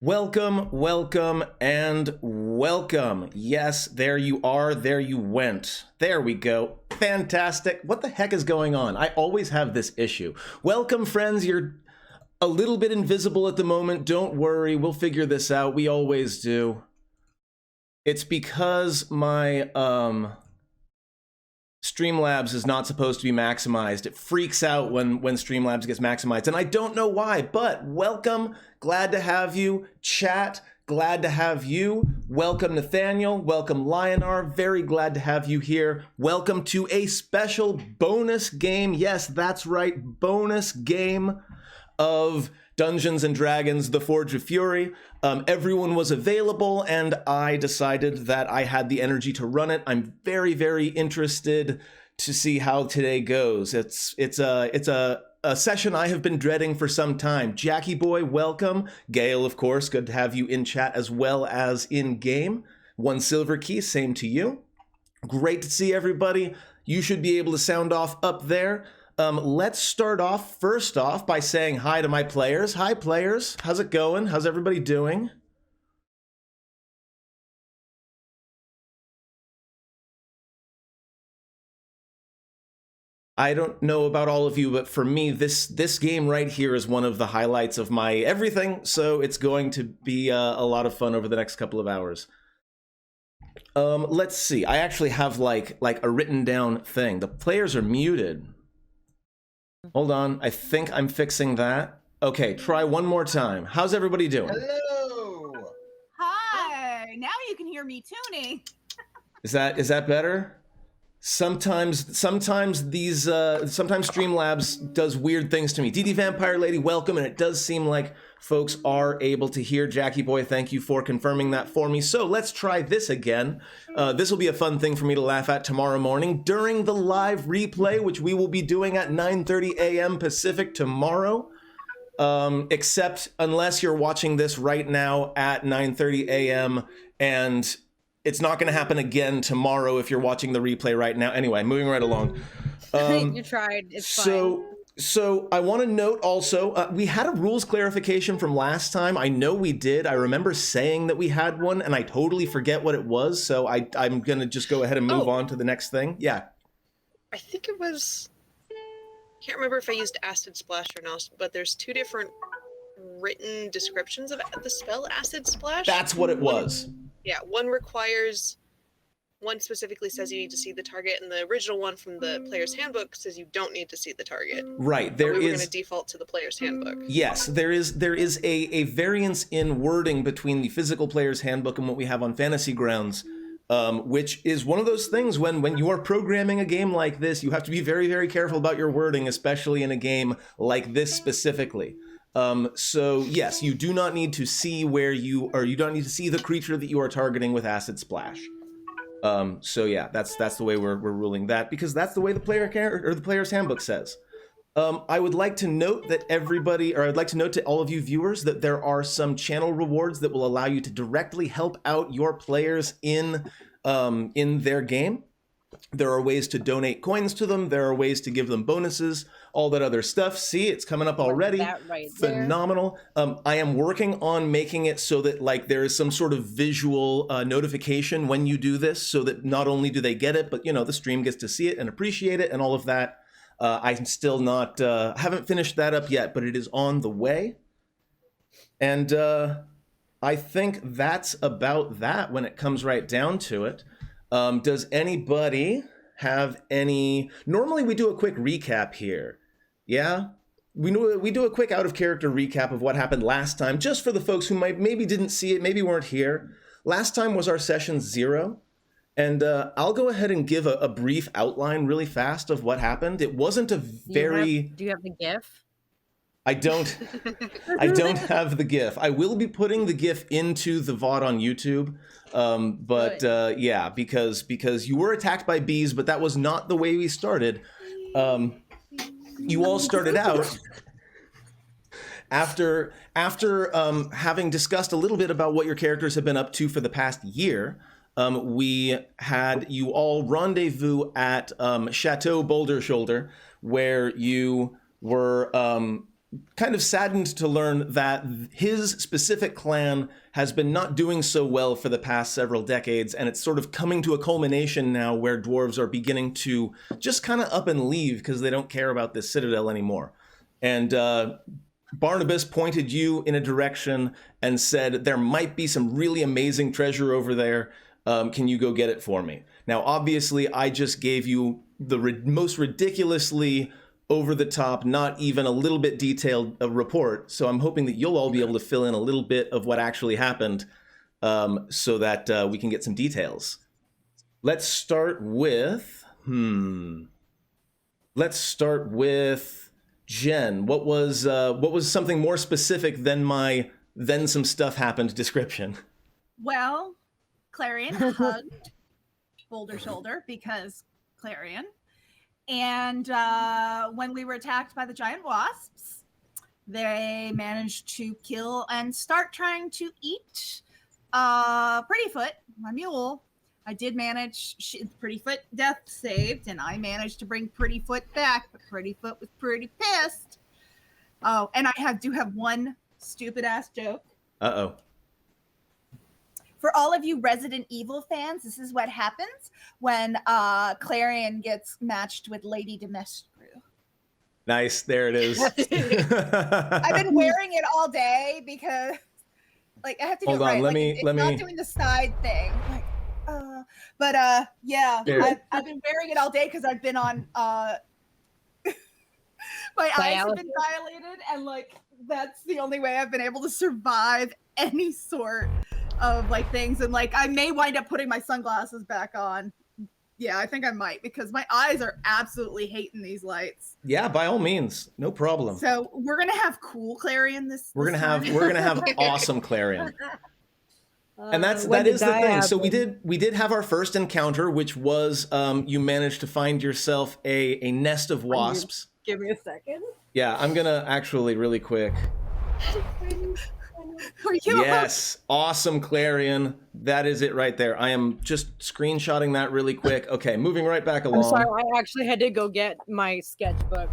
Welcome, welcome, and welcome. Yes, there you are, there you went. There we go. Fantastic. What the heck is going on? I always have this issue. Welcome, friends. You're a little bit invisible at the moment. Don't worry, we'll figure this out. We always do. It's because my Streamlabs is not supposed to be maximized. It freaks out when Streamlabs gets maximized, and I don't know why, but welcome. Glad to have you. Chat, glad to have you. Welcome, Nathaniel. Welcome, Lionar. Very glad to have you here. Welcome to a special bonus game. Yes, that's right, bonus game of Dungeons and Dragons, The Forge of Fury. Everyone was available, and I decided that I had the energy to run it. I'm very, very interested to see how today goes. It's a session I have been dreading for some time. Jackie Boy, welcome. Gail, of course, good to have you in chat as well as in game. One Silver Key, same to you. Great to see everybody. You should be able to sound off up there. Let's start off first off by saying hi to my players. Hi, players. How's it going? How's everybody doing? I don't know about all of you, but for me, this game right here is one of the highlights of my everything, so it's going to be a lot of fun over the next couple of hours. Let's see. I actually have like a written down thing. The players are muted. Hold on, I think I'm fixing that. Okay, try one more time. How's everybody doing? Hello. Hi. Now you can hear me tuning. Is that better? Sometimes Streamlabs does weird things to me. DD Vampire Lady, welcome, and it does seem like folks are able to hear. Jackie Boy, thank you for confirming that for me. So let's try this again. This will be a fun thing for me to laugh at tomorrow morning during the live replay, which we will be doing at 9:30 a.m. Pacific tomorrow. Except unless you're watching this right now at 9:30 a.m. and it's not going to happen again tomorrow if you're watching the replay right now. Anyway, moving right along. You tried. It's fine. So I want to note also, we had a rules clarification from last time. I know we did. I remember saying that we had one, and I totally forget what it was. So I'm going to just go ahead and move on to the next thing. Yeah. I think it was... I can't remember if I used Acid Splash or not, but there's two different written descriptions of the spell Acid Splash. That's what it was. Yeah, one specifically says you need to see the target, and the original one from the player's handbook says you don't need to see the target. Right, we're going to default to the player's handbook. Yes, there is a variance in wording between the physical player's handbook and what we have on Fantasy Grounds, which is one of those things when you are programming a game like this, you have to be very, very careful about your wording, especially in a game like this specifically. So yes, you do not need to see you don't need to see the creature that you are targeting with Acid Splash. So yeah, that's the way we're ruling that, because that's the way the player's handbook says. I would like to note that I'd like to note to all of you viewers that there are some channel rewards that will allow you to directly help out your players in their game. There are ways to donate coins to them. There are ways to give them bonuses, all that other stuff. See, it's coming up already. That right Phenomenal. I am working on making it so that there is some sort of visual notification when you do this, so that not only do they get it, but the stream gets to see it and appreciate it and all of that. I'm still not, haven't finished that up yet, but it is on the way. And I think that's about that when it comes right down to it. Does anybody have any... Normally we do a quick recap here. Yeah? We do a quick out-of-character recap of what happened last time, just for the folks who maybe didn't see it, maybe weren't here. Last time was our session 0, and I'll go ahead and give a brief outline really fast of what happened. It wasn't a very... Do you have the GIF? I don't have the GIF. I will be putting the GIF into the VOD on YouTube. Yeah, because you were attacked by bees, but that was not the way we started. You all started out after having discussed a little bit about what your characters have been up to for the past year. We had you all rendezvous at Chateau Boulder Shoulder, where you were kind of saddened to learn that his specific clan has been not doing so well for the past several decades, and it's sort of coming to a culmination now where dwarves are beginning to just kind of up and leave because they don't care about this citadel anymore. And Barnabas pointed you in a direction and said, there might be some really amazing treasure over there. Can you go get it for me? Now, obviously, I just gave you the most ridiculously over-the-top, not even a little bit detailed report. So I'm hoping that you'll all be able to fill in a little bit of what actually happened so that we can get some details. Let's start with... Let's start with Jen. What was something more specific than my "then some stuff happened" description? Well, Clarion hugged Boulder Shoulder because Clarion. And when we were attacked by the giant wasps, they managed to kill and start trying to eat Prettyfoot, my mule. I did manage, Prettyfoot death saved, and I managed to bring Prettyfoot back, but Prettyfoot was pretty pissed. Oh, and I do have one stupid ass joke. Uh-oh. For all of you Resident Evil fans, this is what happens when Clarion gets matched with Lady Demestru. Nice, there it is. I've been wearing it all day because, like, I have to do Hold it on, right. let like, me- it's let not me- doing the side thing. Like, yeah, Here. I've been wearing it all day because I've been on. My eyes have been dilated, and like that's the only way I've been able to survive any sort of like things. And like I may wind up putting my sunglasses back on. Yeah, I think I might because my eyes are absolutely hating these lights. Yeah, by all means, no problem. So we're gonna have cool Clarion this. We're gonna have awesome Clarion. And that When is did the that thing. So happen? we did have our first encounter, which was you managed to find yourself a nest of wasps. Give me a second. Yeah, I'm gonna actually really quick. Are you Yes, awesome Clarion. That is it right there. I am just screenshotting that really quick. Okay, moving right back along. I'm sorry, I actually had to go get my sketchbook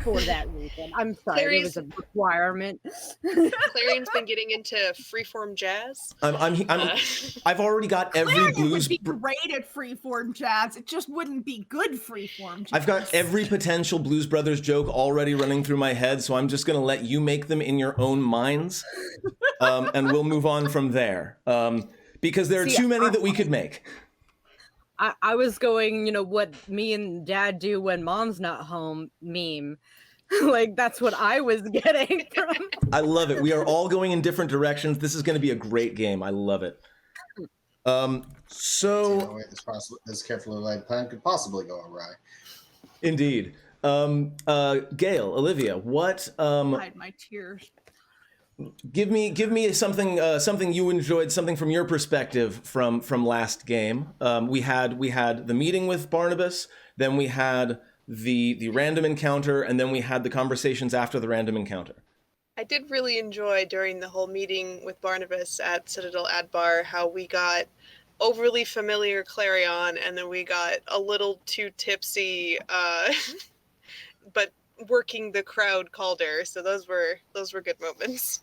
for that reason. I'm sorry, it was a requirement. Clarion's been getting into freeform jazz. I've already got every Clarion blues. would be great at freeform jazz. It just wouldn't be good freeform jazz. I've got every potential Blues Brothers joke already running through my head, so I'm just going to let you make them in your own minds, and we'll move on from there. Because there are too many that we could make. I was going, what me and dad do when mom's not home meme. Like, that's what I was getting from. I love it. We are all going in different directions. This is going to be a great game. I love it. So this carefully laid plan could possibly go awry. Indeed. Gail, Olivia, what Hide my tears. give me something you enjoyed, something from your perspective from last game. We had the meeting with Barnabas, then we had the random encounter, and then we had the conversations after the random encounter. I did really enjoy during the whole meeting with Barnabas at Citadel Adbar how we got overly familiar Clarion, and then we got a little too tipsy, but working the crowd Calder. So those were good moments.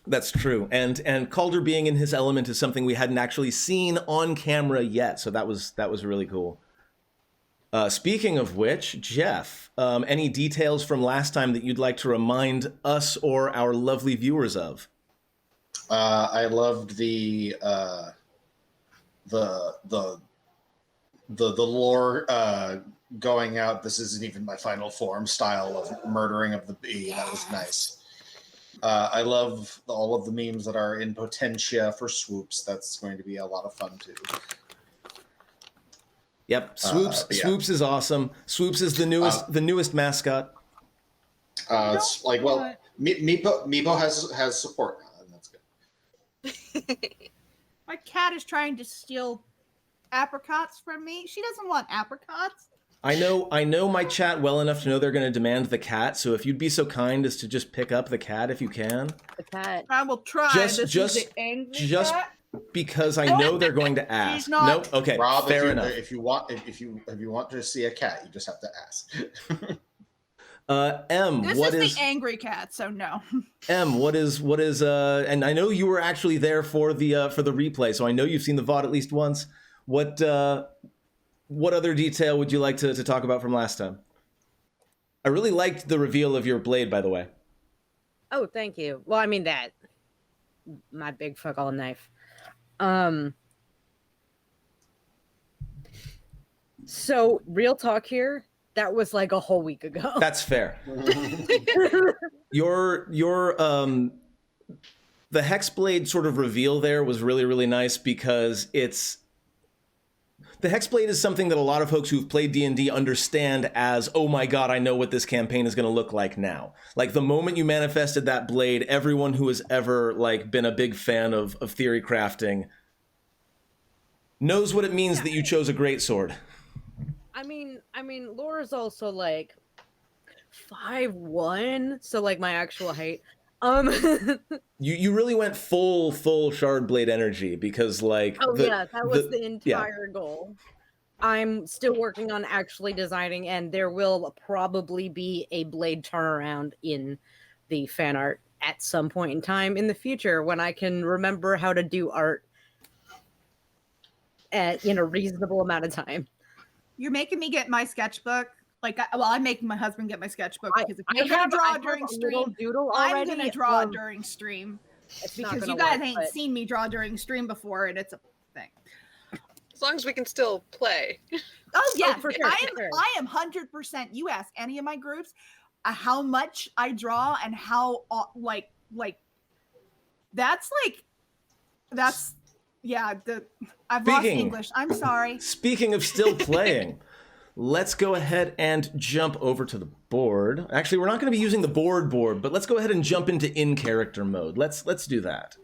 That's true, and Calder being in his element is something we hadn't actually seen on camera yet, so that was really cool. Speaking of which, Jeff, any details from last time that you'd like to remind us or our lovely viewers of? I loved the lore going out. This isn't even my final form style of murdering of the bee. That was nice. I love all of the memes that are in Potentia for swoops. That's going to be a lot of fun too. Yep, Swoops. Yeah. Swoops is awesome. Swoops is the newest mascot. It's like, well, Meepo has support now, and that's good. My cat is trying to steal apricots from me. She doesn't want apricots. I know my chat well enough to know they're going to demand the cat. So if you'd be so kind as to just pick up the cat if you can. The cat. I will try. Just the angry cat. because I know they're going to ask. not. Nope. Okay. Rob, fair enough. if you want to see a cat, you just have to ask. This is the angry cat, so no. What is and I know you were actually there for the replay, so I know you've seen the VOD at least once. What other detail would you like to talk about from last time? I really liked the reveal of your blade, by the way. Oh, thank you. Well, I mean that. My big fuck all knife. So, real talk here, that was like a whole week ago. That's fair. Your the Hexblade sort of reveal there was really, really nice because the Hexblade is something that a lot of folks who've played D&D understand as, oh my god, I know what this campaign is going to look like now. Like, the moment you manifested that blade, everyone who has ever, like, been a big fan of theory crafting knows what it means that you chose a greatsword. I mean, Laura's also, like, 5'1", so, like, my actual height. You really went full Shardblade energy because, like... that was the entire goal. I'm still working on actually designing, and there will probably be a blade turnaround in the fan art at some point in time in the future when I can remember how to do art in a reasonable amount of time. You're making me get my sketchbook. I'm making my husband get my sketchbook because if you're going to draw during stream, I'm going to draw during stream. Because you guys ain't seen me draw during stream before, and it's a thing. As long as we can still play. Oh, yeah. For sure, I am 100%. You ask any of my groups how much I draw and how, I've lost English. I'm sorry. Speaking of still playing... Let's go ahead and jump over to the board. Actually, we're not going to be using the board, but let's go ahead and jump into in-character mode. Let's do that.